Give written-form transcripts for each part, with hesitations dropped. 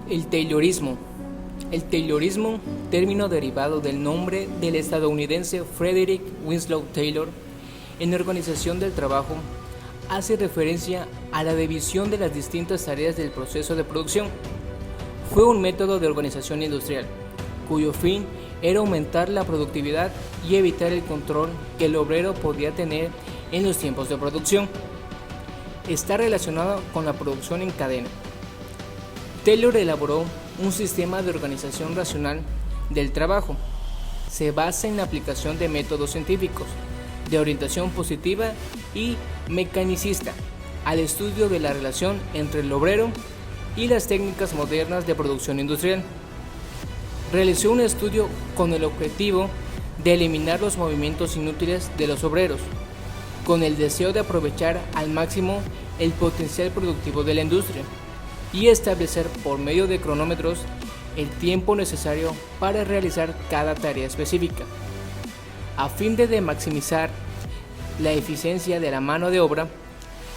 El Taylorismo. El Taylorismo, término derivado del nombre del estadounidense Frederick Winslow Taylor, en organización del trabajo, hace referencia a la división de las distintas tareas del proceso de producción. Fue un método de organización industrial, cuyo fin era aumentar la productividad y evitar el control que el obrero podía tener en los tiempos de producción. Está relacionado con la producción en cadena. Taylor elaboró un sistema de organización racional del trabajo. Se basa en la aplicación de métodos científicos, de orientación positiva y mecanicista, al estudio de la relación entre el obrero y las técnicas modernas de producción industrial. Realizó un estudio con el objetivo de eliminar los movimientos inútiles de los obreros, con el deseo de aprovechar al máximo el potencial productivo de la industria y establecer por medio de cronómetros el tiempo necesario para realizar cada tarea específica. A fin de maximizar la eficiencia de la mano de obra,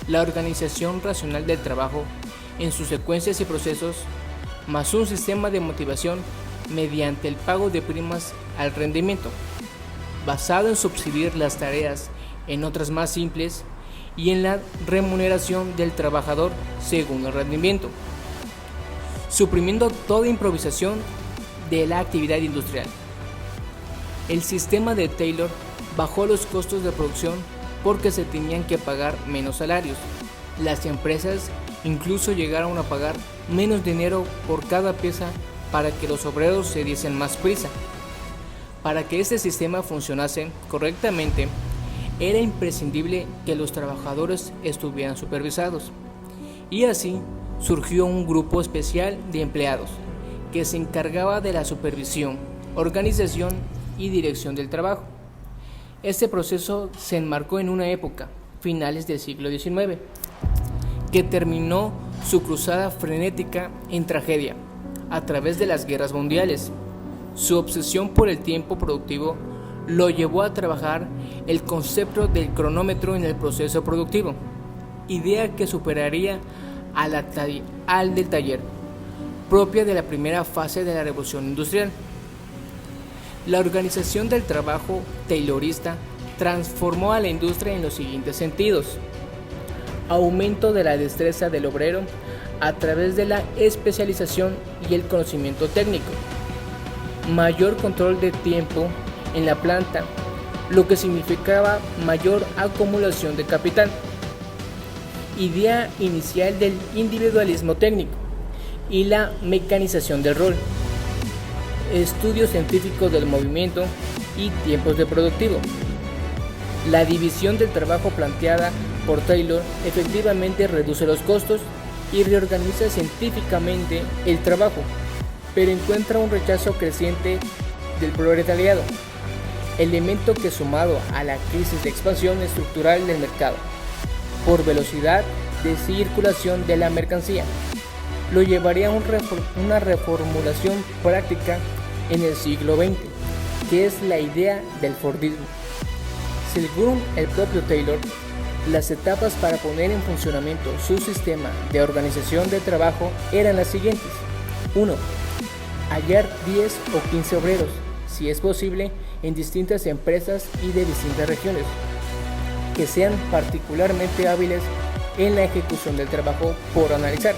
la organización racional del trabajo en sus secuencias y procesos, más un sistema de motivación mediante el pago de primas al rendimiento, basado en subsidiar las tareas en otras más simples y en la remuneración del trabajador según el rendimiento, suprimiendo toda improvisación de la actividad industrial. El sistema de Taylor bajó los costos de producción porque se tenían que pagar menos salarios. Las empresas incluso llegaron a pagar menos dinero por cada pieza para que los obreros se diesen más prisa. Para que este sistema funcionase correctamente, era imprescindible que los trabajadores estuvieran supervisados. Y así surgió un grupo especial de empleados que se encargaba de la supervisión, organización y dirección del trabajo. Este proceso se enmarcó en una época, finales del siglo XIX, que terminó su cruzada frenética en tragedia a través de las guerras mundiales. Su obsesión por el tiempo productivo lo llevó a trabajar el concepto del cronómetro en el proceso productivo, idea que superaría al del taller, propia de la primera fase de la revolución industrial. La organización del trabajo taylorista transformó a la industria en los siguientes sentidos: aumento de la destreza del obrero a través de la especialización y el conocimiento técnico, mayor control de tiempo en la planta, lo que significaba mayor acumulación de capital, idea inicial del individualismo técnico y la mecanización del rol, estudio científico del movimiento y tiempos de productivo. La división del trabajo planteada por Taylor efectivamente reduce los costos y reorganiza científicamente el trabajo, pero encuentra un rechazo creciente del proletariado, elemento que, sumado a la crisis de expansión estructural del mercado por velocidad de circulación de la mercancía, lo llevaría a una reformulación práctica en el siglo XX, que es la idea del Fordismo. Según el propio Taylor, las etapas para poner en funcionamiento su sistema de organización de trabajo eran las siguientes: 1. Hallar 10 o 15 obreros, si es posible, en distintas empresas y de distintas regiones, que sean particularmente hábiles en la ejecución del trabajo por analizar.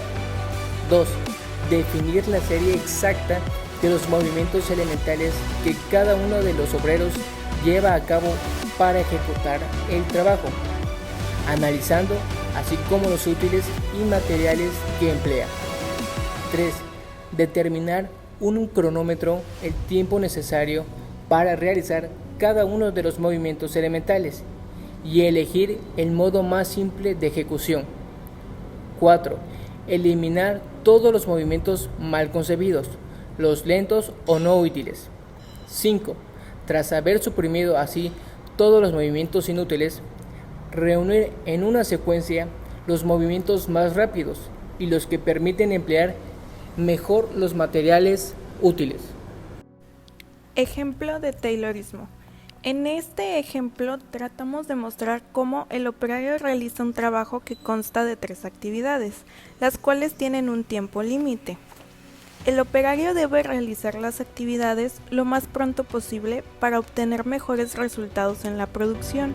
2. Definir la serie exacta de los movimientos elementales que cada uno de los obreros lleva a cabo para ejecutar el trabajo, analizando así como los útiles y materiales que emplea. 3. Determinar un cronómetro, el tiempo necesario para realizar cada uno de los movimientos elementales y elegir el modo más simple de ejecución. 4. Eliminar todos los movimientos mal concebidos, los lentos o no útiles. 5. Tras haber suprimido así todos los movimientos inútiles, reunir en una secuencia los movimientos más rápidos y los que permiten emplear mejor los materiales útiles. Ejemplo de Taylorismo. En este ejemplo tratamos de mostrar cómo el operario realiza un trabajo que consta de 3 actividades, las cuales tienen un tiempo límite. El operario debe realizar las actividades lo más pronto posible para obtener mejores resultados en la producción.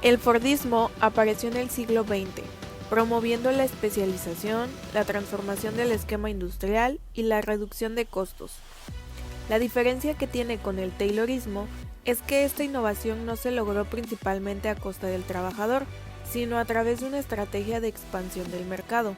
El Fordismo apareció en el siglo XX, promoviendo la especialización, la transformación del esquema industrial y la reducción de costos. La diferencia que tiene con el Taylorismo es que esta innovación no se logró principalmente a costa del trabajador, sino a través de una estrategia de expansión del mercado.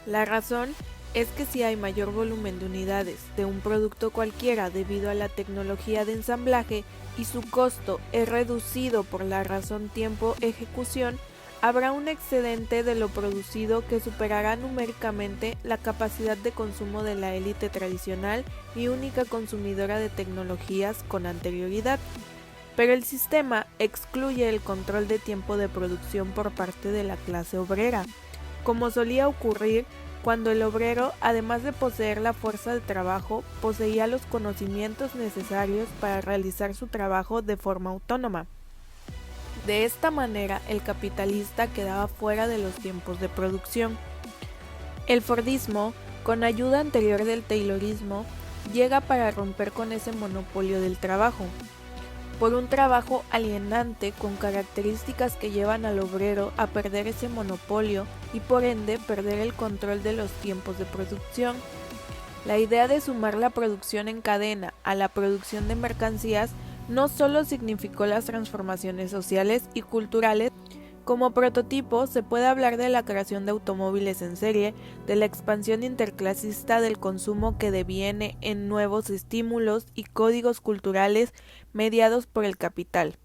La razón es que si hay mayor volumen de unidades de un producto cualquiera debido a la tecnología de ensamblaje y su costo es reducido por la razón tiempo-ejecución, habrá un excedente de lo producido que superará numéricamente la capacidad de consumo de la élite tradicional y única consumidora de tecnologías con anterioridad. Pero el sistema excluye el control de tiempo de producción por parte de la clase obrera, como solía ocurrir cuando el obrero, además de poseer la fuerza de trabajo, poseía los conocimientos necesarios para realizar su trabajo de forma autónoma. De esta manera, el capitalista quedaba fuera de los tiempos de producción. El Fordismo, con ayuda anterior del Taylorismo, llega para romper con ese monopolio del trabajo. Por un trabajo alienante con características que llevan al obrero a perder ese monopolio y por ende perder el control de los tiempos de producción. La idea de sumar la producción en cadena a la producción de mercancías no solo significó las transformaciones sociales y culturales. Como prototipo se puede hablar de la creación de automóviles en serie, de la expansión interclasista del consumo que deviene en nuevos estímulos y códigos culturales mediados por el capital.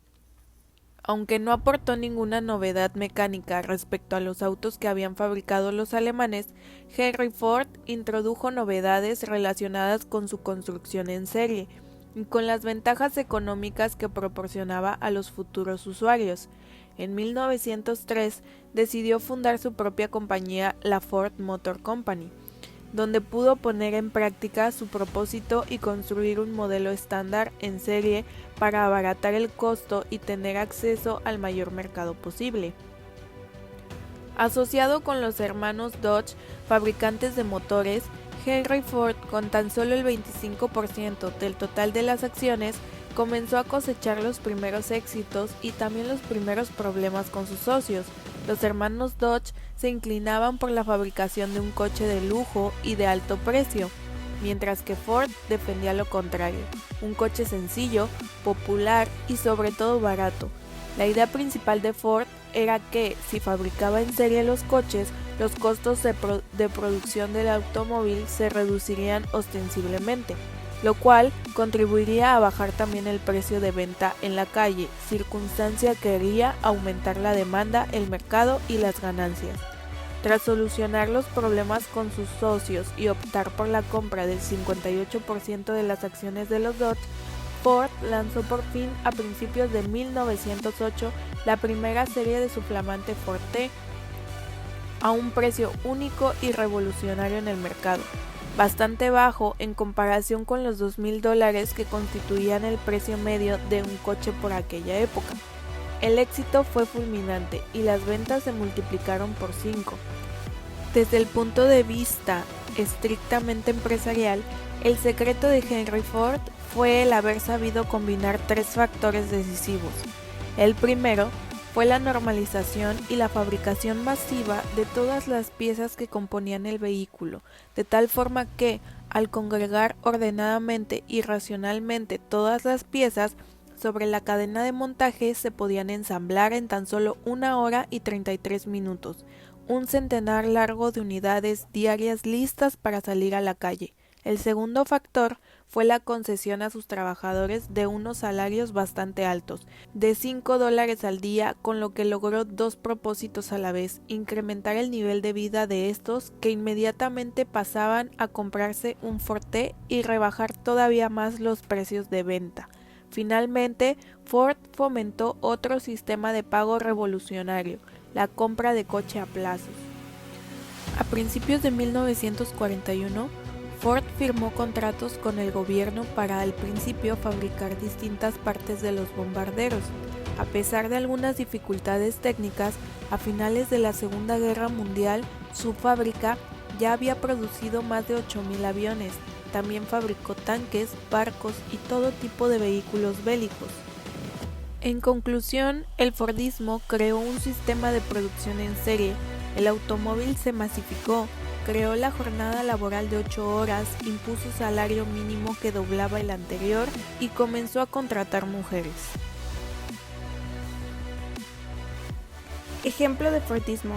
Aunque no aportó ninguna novedad mecánica respecto a los autos que habían fabricado los alemanes, Henry Ford introdujo novedades relacionadas con su construcción en serie y con las ventajas económicas que proporcionaba a los futuros usuarios. En 1903 decidió fundar su propia compañía, la Ford Motor Company, donde pudo poner en práctica su propósito y construir un modelo estándar en serie para abaratar el costo y tener acceso al mayor mercado posible. Asociado con los hermanos Dodge, fabricantes de motores, Henry Ford, con tan solo el 25% del total de las acciones, comenzó a cosechar los primeros éxitos y también los primeros problemas con sus socios. Los hermanos Dodge se inclinaban por la fabricación de un coche de lujo y de alto precio, mientras que Ford defendía lo contrario, un coche sencillo, popular y sobre todo barato. La idea principal de Ford era que, si fabricaba en serie los coches, los costos de producción del automóvil se reducirían ostensiblemente, lo cual contribuiría a bajar también el precio de venta en la calle, circunstancia que haría aumentar la demanda, el mercado y las ganancias. Tras solucionar los problemas con sus socios y optar por la compra del 58% de las acciones de los Dodge, Ford lanzó por fin a principios de 1908 la primera serie de su flamante Ford T, a un precio único y revolucionario en el mercado, bastante bajo en comparación con los $2,000 que constituían el precio medio de un coche por aquella época. El éxito fue fulminante y las ventas se multiplicaron por 5. Desde el punto de vista estrictamente empresarial, el secreto de Henry Ford fue el haber sabido combinar 3 factores decisivos. El primero fue la normalización y la fabricación masiva de todas las piezas que componían el vehículo, de tal forma que, al congregar ordenadamente y racionalmente todas las piezas, sobre la cadena de montaje se podían ensamblar en tan solo 1 hora y 33 minutos, un centenar largo de unidades diarias listas para salir a la calle. El segundo factor fue la concesión a sus trabajadores de unos salarios bastante altos, de $5 al día, con lo que logró 2 propósitos a la vez: incrementar el nivel de vida de estos, que inmediatamente pasaban a comprarse un Ford T, y rebajar todavía más los precios de venta. Finalmente, Ford fomentó otro sistema de pago revolucionario: la compra de coche a plazos. A principios de 1941, Ford firmó contratos con el gobierno para al principio fabricar distintas partes de los bombarderos. A pesar de algunas dificultades técnicas, a finales de la Segunda Guerra Mundial, su fábrica ya había producido más de 8.000 aviones. También fabricó tanques, barcos y todo tipo de vehículos bélicos. En conclusión, el Fordismo creó un sistema de producción en serie. El automóvil se masificó, creó la jornada laboral de 8 horas, impuso salario mínimo que doblaba el anterior y comenzó a contratar mujeres. Ejemplo de Fordismo.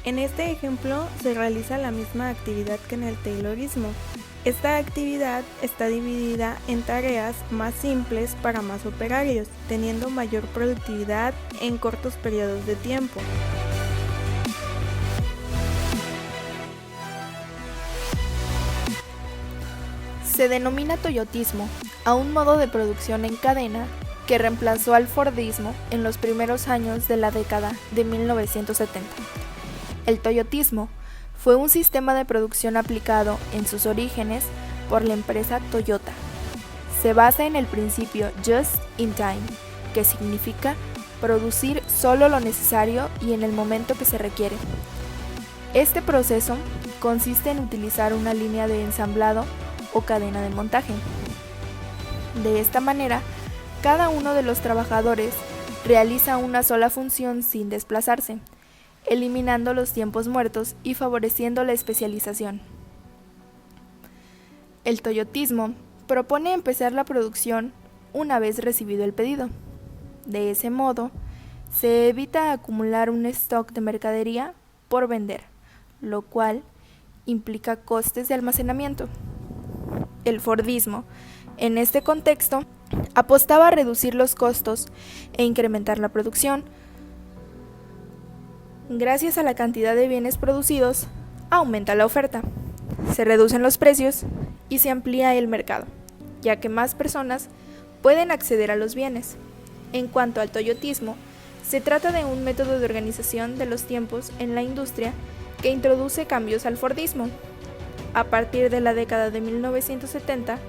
En este ejemplo se realiza la misma actividad que en el Taylorismo. Esta actividad está dividida en tareas más simples para más operarios, teniendo mayor productividad en cortos periodos de tiempo. Se denomina toyotismo a un modo de producción en cadena que reemplazó al Fordismo en los primeros años de la década de 1970. El toyotismo fue un sistema de producción aplicado en sus orígenes por la empresa Toyota. Se basa en el principio Just in Time, que significa producir solo lo necesario y en el momento que se requiere. Este proceso consiste en utilizar una línea de ensamblado o cadena de montaje. De esta manera, cada uno de los trabajadores realiza una sola función sin desplazarse, eliminando los tiempos muertos y favoreciendo la especialización. El toyotismo propone empezar la producción una vez recibido el pedido. De ese modo, se evita acumular un stock de mercadería por vender, lo cual implica costes de almacenamiento. El Fordismo, en este contexto, apostaba a reducir los costos e incrementar la producción. Gracias a la cantidad de bienes producidos, aumenta la oferta, se reducen los precios y se amplía el mercado, ya que más personas pueden acceder a los bienes. En cuanto al toyotismo, se trata de un método de organización de los tiempos en la industria que introduce cambios al Fordismo. A partir de la década de 1970,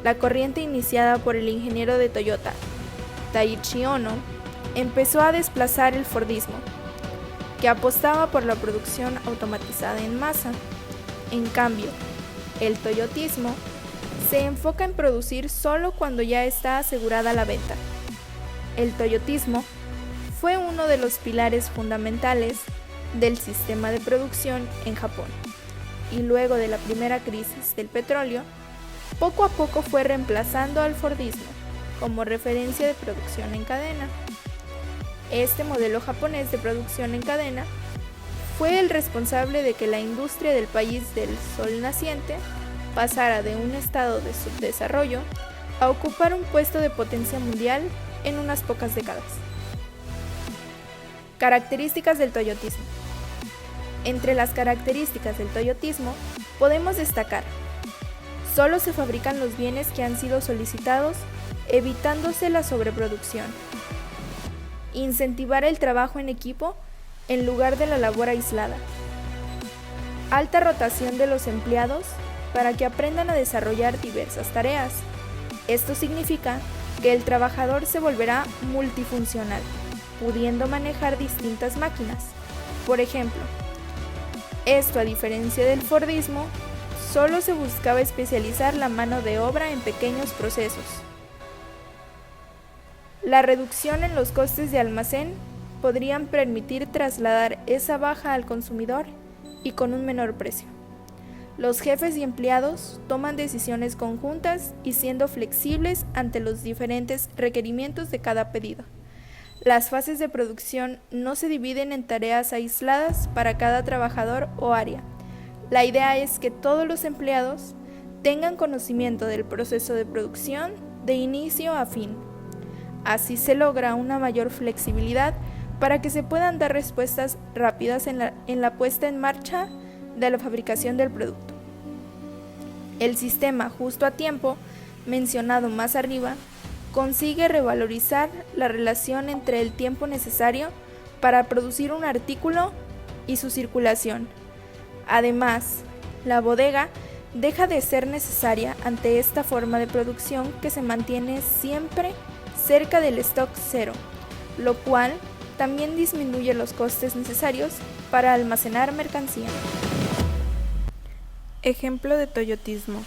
la corriente iniciada por el ingeniero de Toyota, Taiichi Ohno, empezó a desplazar el Fordismo, que apostaba por la producción automatizada en masa. En cambio, el toyotismo se enfoca en producir solo cuando ya está asegurada la venta. El toyotismo fue uno de los pilares fundamentales del sistema de producción en Japón, y luego de la primera crisis del petróleo, poco a poco fue reemplazando al Fordismo como referencia de producción en cadena. Este modelo japonés de producción en cadena fue el responsable de que la industria del país del sol naciente pasara de un estado de subdesarrollo a ocupar un puesto de potencia mundial en unas pocas décadas. Características del toyotismo. Entre las características del toyotismo podemos destacar: solo se fabrican los bienes que han sido solicitados, evitándose la sobreproducción. Incentivar el trabajo en equipo en lugar de la labor aislada. Alta rotación de los empleados para que aprendan a desarrollar diversas tareas. Esto significa que el trabajador se volverá multifuncional, pudiendo manejar distintas máquinas. Por ejemplo, esto, a diferencia del Fordismo, solo se buscaba especializar la mano de obra en pequeños procesos. La reducción en los costes de almacén podrían permitir trasladar esa baja al consumidor y con un menor precio. Los jefes y empleados toman decisiones conjuntas y siendo flexibles ante los diferentes requerimientos de cada pedido. Las fases de producción no se dividen en tareas aisladas para cada trabajador o área. La idea es que todos los empleados tengan conocimiento del proceso de producción de inicio a fin. Así se logra una mayor flexibilidad para que se puedan dar respuestas rápidas en la puesta en marcha de la fabricación del producto. El sistema justo a tiempo, mencionado más arriba, consigue revalorizar la relación entre el tiempo necesario para producir un artículo y su circulación. Además, la bodega deja de ser necesaria ante esta forma de producción que se mantiene siempre cerca del stock cero, lo cual también disminuye los costes necesarios para almacenar mercancía. Ejemplo de toyotismo.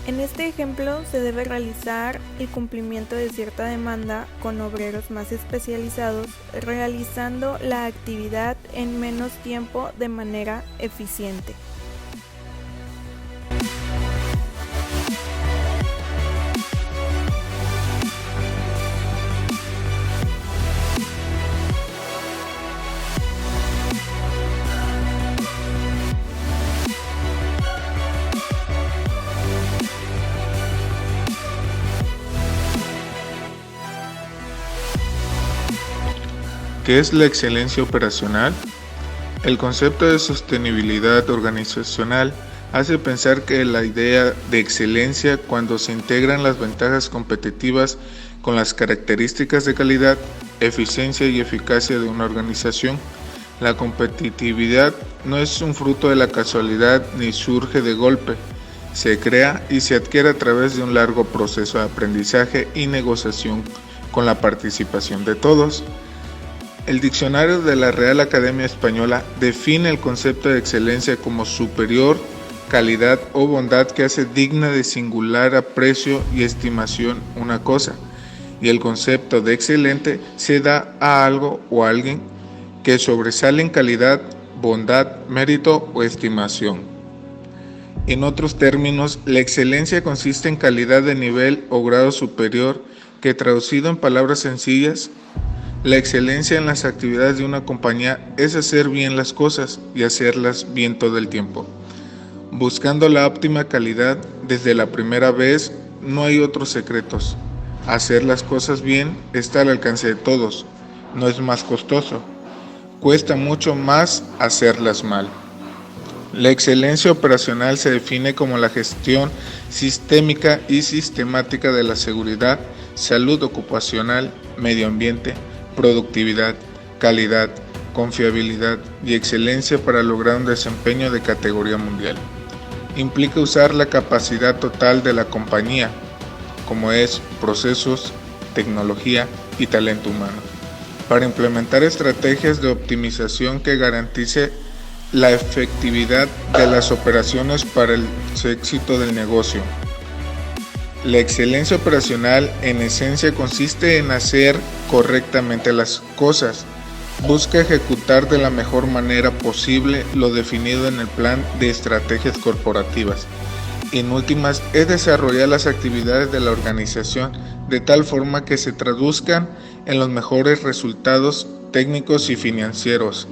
En este ejemplo se debe realizar el cumplimiento de cierta demanda con obreros más especializados, realizando la actividad en menos tiempo de manera eficiente. ¿Qué es la excelencia operacional? El concepto de sostenibilidad organizacional hace pensar que la idea de excelencia, cuando se integran las ventajas competitivas con las características de calidad, eficiencia y eficacia de una organización. La competitividad no es un fruto de la casualidad ni surge de golpe. Se crea y se adquiere a través de un largo proceso de aprendizaje y negociación con la participación de todos. El diccionario de la Real Academia Española define el concepto de excelencia como superior, calidad o bondad que hace digna de singular aprecio y estimación una cosa, y el concepto de excelente se da a algo o a alguien que sobresale en calidad, bondad, mérito o estimación. En otros términos, la excelencia consiste en calidad de nivel o grado superior que, traducido en palabras sencillas, la excelencia en las actividades de una compañía es hacer bien las cosas y hacerlas bien todo el tiempo. Buscando la óptima calidad desde la primera vez, no hay otros secretos. Hacer las cosas bien está al alcance de todos, no es más costoso. Cuesta mucho más hacerlas mal. La excelencia operacional se define como la gestión sistémica y sistemática de la seguridad, salud ocupacional, medio ambiente, productividad, calidad, confiabilidad y excelencia para lograr un desempeño de categoría mundial. Implica usar la capacidad total de la compañía, como es procesos, tecnología y talento humano, para implementar estrategias de optimización que garantice la efectividad de las operaciones para el éxito del negocio. La excelencia operacional en esencia consiste en hacer correctamente las cosas. Busca ejecutar de la mejor manera posible lo definido en el plan de estrategias corporativas. En últimas, es desarrollar las actividades de la organización de tal forma que se traduzcan en los mejores resultados técnicos y financieros.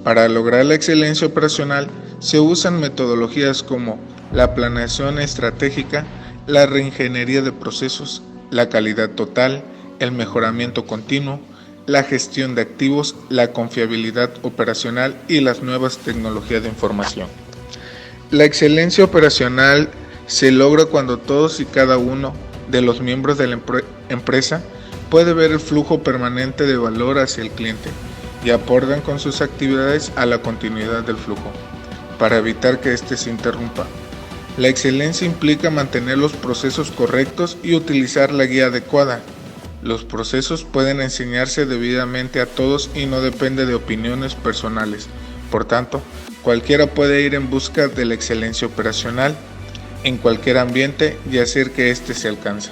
Para lograr la excelencia operacional se usan metodologías como la planeación estratégica, la reingeniería de procesos, la calidad total, el mejoramiento continuo, la gestión de activos, la confiabilidad operacional y las nuevas tecnologías de información. La excelencia operacional se logra cuando todos y cada uno de los miembros de la empresa puede ver el flujo permanente de valor hacia el cliente y aportan con sus actividades a la continuidad del flujo, para evitar que éste se interrumpa. La excelencia implica mantener los procesos correctos y utilizar la guía adecuada. Los procesos pueden enseñarse debidamente a todos y no depende de opiniones personales. Por tanto, cualquiera puede ir en busca de la excelencia operacional en cualquier ambiente y hacer que éste se alcance.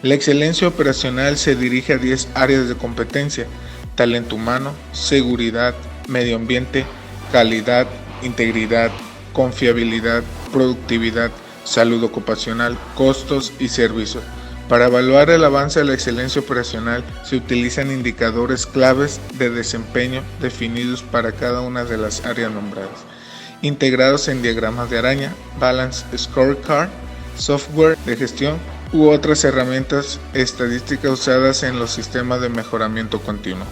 La excelencia operacional se dirige a 10 áreas de competencia: talento humano, seguridad, medio ambiente, calidad, integridad, confiabilidad, productividad, salud ocupacional, costos y servicios. Para evaluar el avance de la excelencia operacional se utilizan indicadores claves de desempeño definidos para cada una de las áreas nombradas, integrados en diagramas de araña, balance scorecard, software de gestión u otras herramientas estadísticas usadas en los sistemas de mejoramiento continuo.